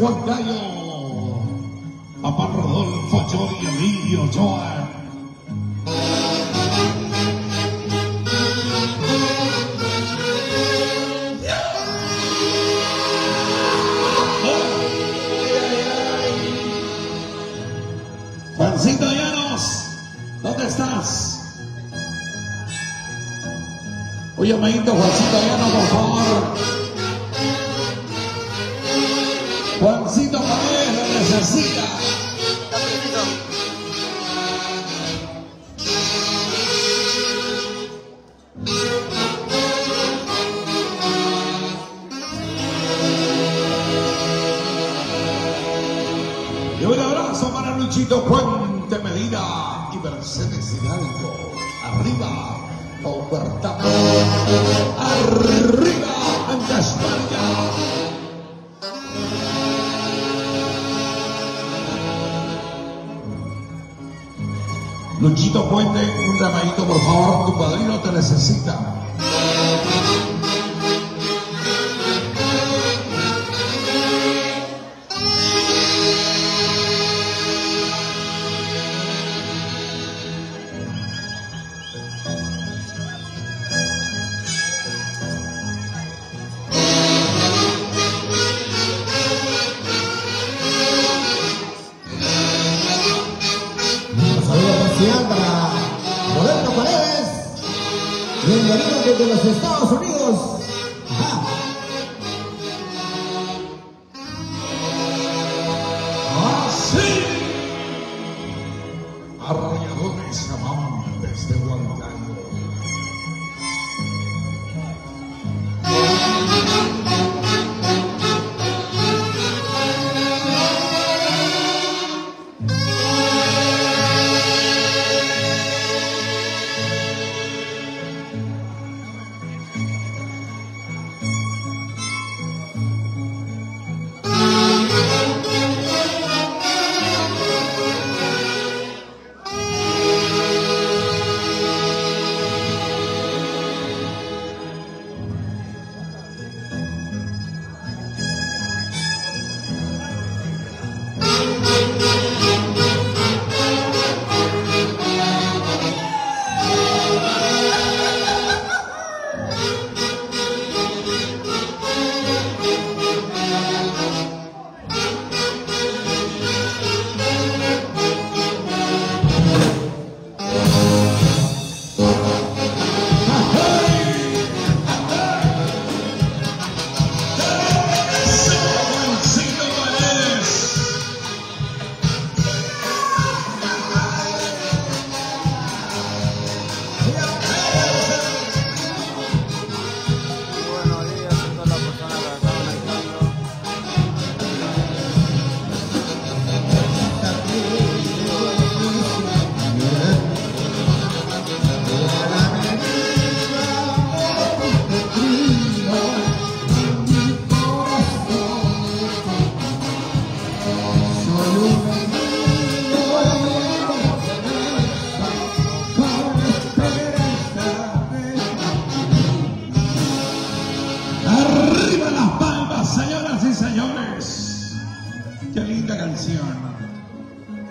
Huancayo, Papá Rodolfo, Jory, Emilio, Joan. Juancito Llanos, ¿dónde estás? Un llamadito, Juancito Llanos, por favor. Juancito Paredes lo necesita. Y un abrazo para Luchito Puente Medina y Mercedes Hidalgo. Arriba, Oberta. Arriba, ante España. Luchito Puente, un llamadito por favor, tu padrino te necesita. Para Roberto Paredes, bienvenido desde los Estados Unidos. Ajá. Así, arrolladores amantes de Huancayo.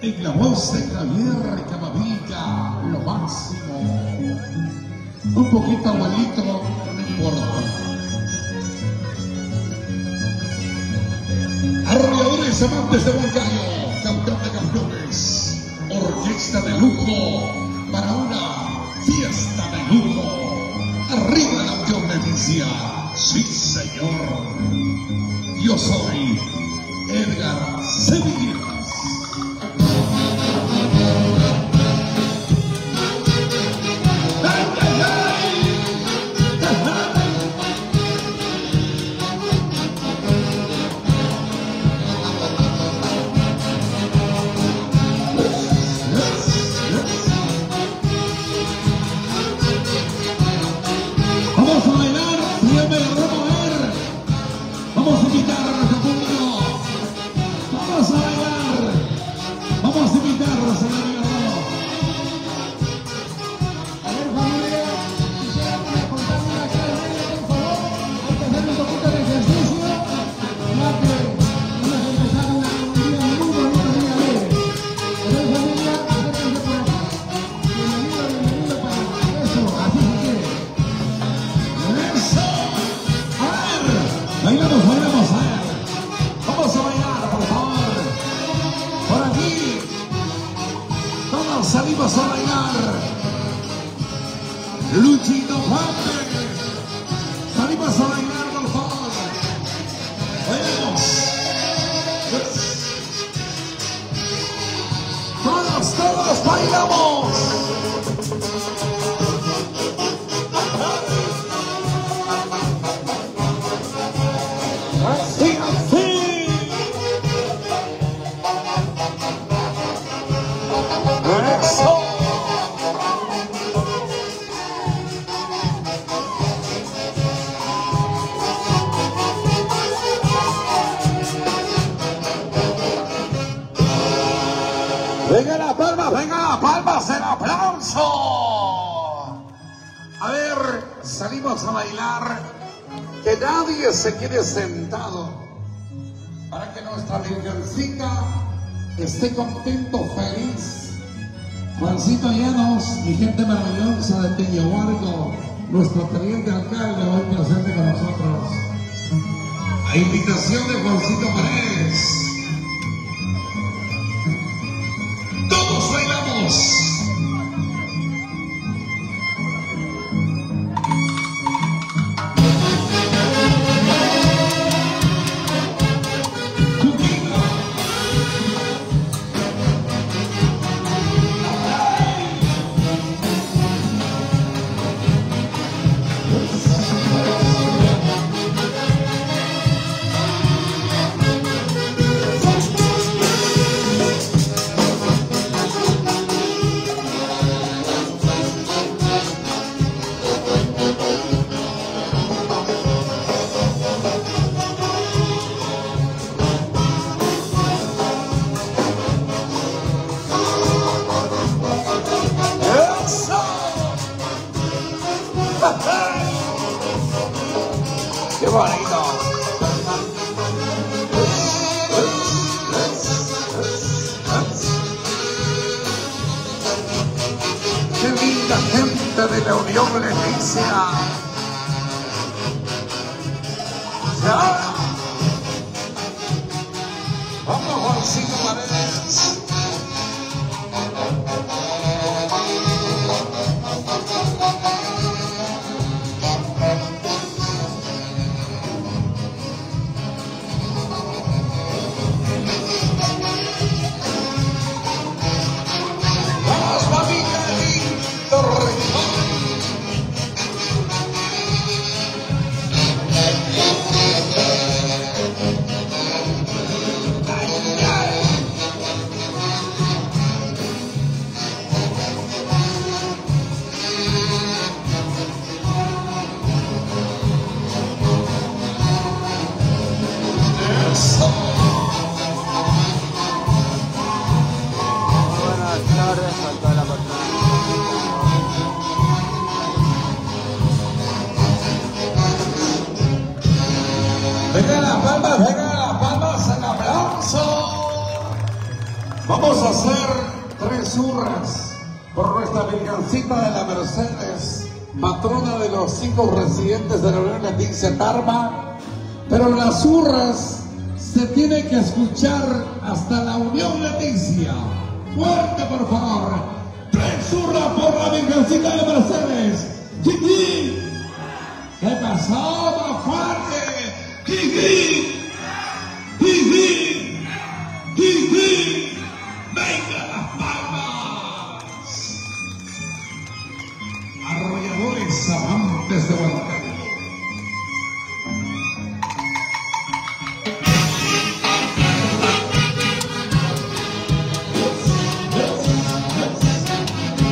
En la voz de Javier Camavilca, lo máximo. Un poquito abuelito, no importa. Arrolladores amantes de Huancayo, campeón de campeones. Orquesta de lujo para una fiesta de lujo. Arriba la Unión Leticia. Sí, señor. Yo soy Edgar Sevilla. palmas, salimos a bailar. Luchito Fuerte. Salimos a bailar, por favor. Bailemos. Todos bailamos. Así, así. Eso. Venga las palmas, el aplauso. A ver, salimos a bailar. Que nadie se quede sentado. Para que nuestra virgencita esté contento, feliz. Juancito Llanos, mi gente maravillosa de Teñahuarco, nuestro teniente alcalde hoy presente con nosotros. A invitación de Juancito Paredes. Todos bailamos. ¡Qué bonito! ¡Qué linda gente de la Unión Leticia! ¡Ya! ¡Vamos, Juancito Paredes! Venga las palmas, el aplauso. Vamos a hacer 3 hurras por nuestra virgencita de la Mercedes, patrona de los 5 residentes de la Unión Leticia Tarma. Pero las hurras se tienen que escuchar hasta la Unión Leticia. Fuerte, por favor. 3 hurras por la virgencita de Mercedes. ¡Chiqui! ¿Qué pasó? ¡Más fuerte! ¡Jiji! ¡Jiji! ¡Jiji! ¡Venga las palmas! Arrolladores amantes de Guadalajara.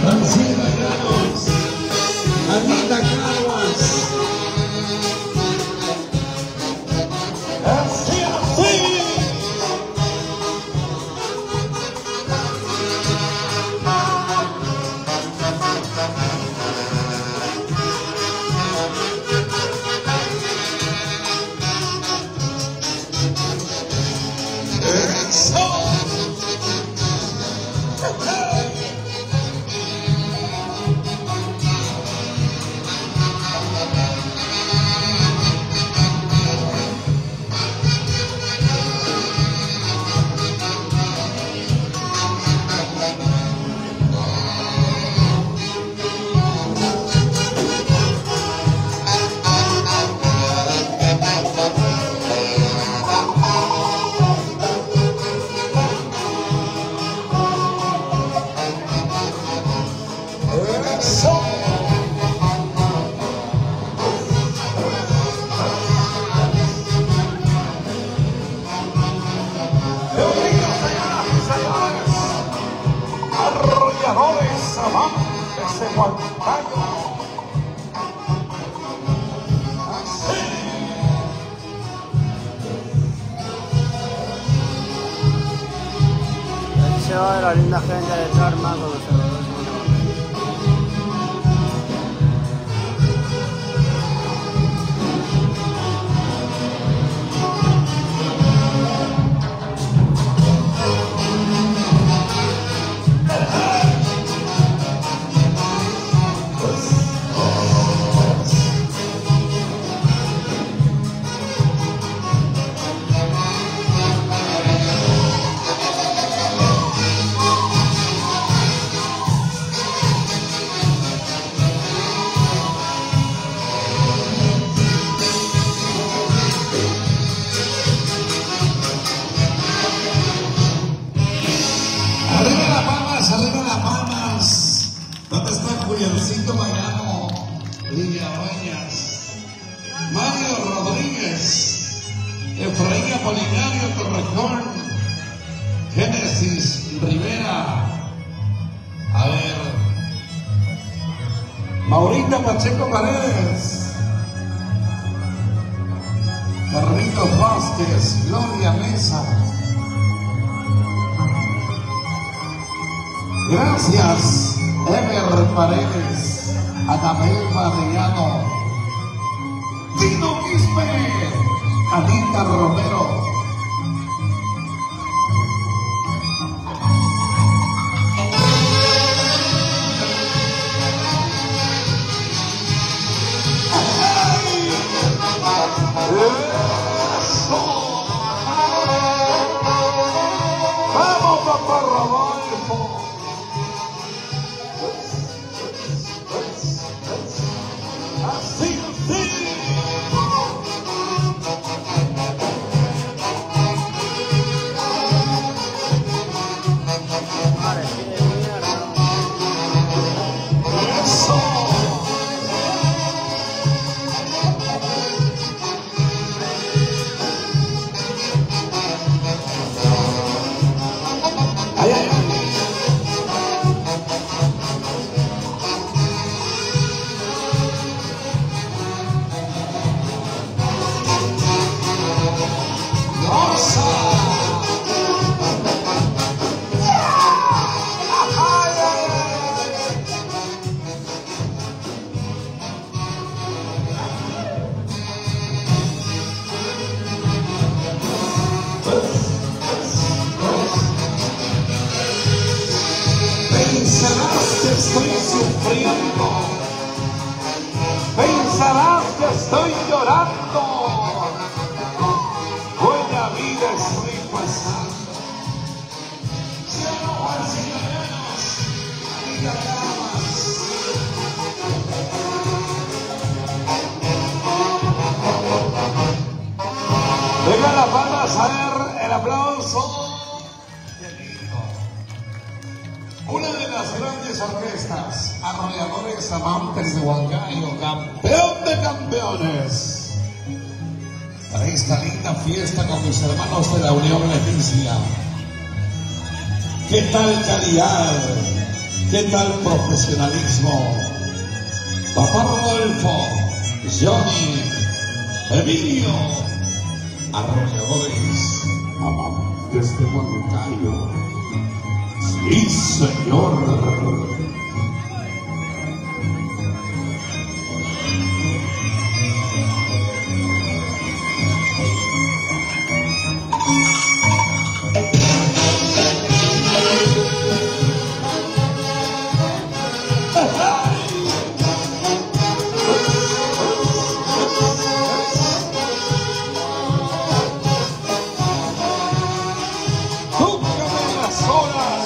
Francina Caguas, Anita Caguas. Así, así. Eso. arrolladores amantes de Huancayo. Se va de la linda gente de Tarma con los cerradores. Arriba las palmas. ¿Dónde está Juliancito Mariano? Lidia Bañas, Mario Rodríguez, Efraín Apolinario Torrejón, Génesis Rivera. A ver, Maurita Pacheco Paredes, Carlitos Vázquez, Gloria Mesa. Gracias, Ever Paredes, Anabel Madellano, Tino Quispe, Anita Romero. ¡Eso! ¡Vamos, papá Rodolfo! Así, así. Eso. Ay, ay, ay. Pensarás que estoy sufriendo, pensarás que estoy llorando, hoy la vida estoy pasando. Si enojas y ganas, y acabas. Venga las bandas a ver el aplauso. Una de las grandes orquestas, arrolladores amantes de Huancayo, campeón de campeones. Para esta linda fiesta con mis hermanos de la Unión Leticia. ¿Qué tal calidad? ¿Qué tal profesionalismo? Papá Rodolfo, Johnny, Emilio, arrolladores amantes de Huancayo. Sí, señor. Tócame las olas.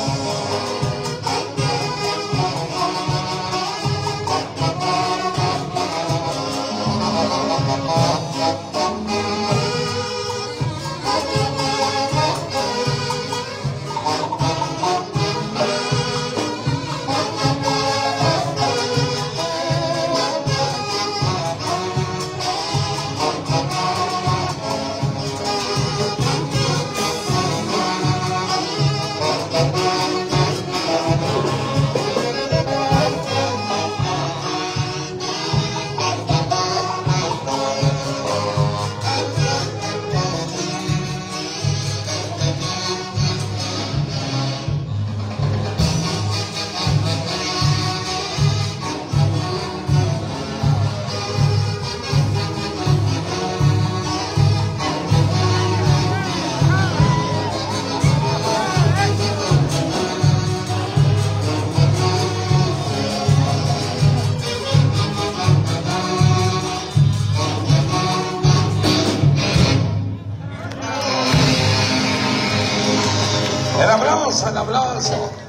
aplauso.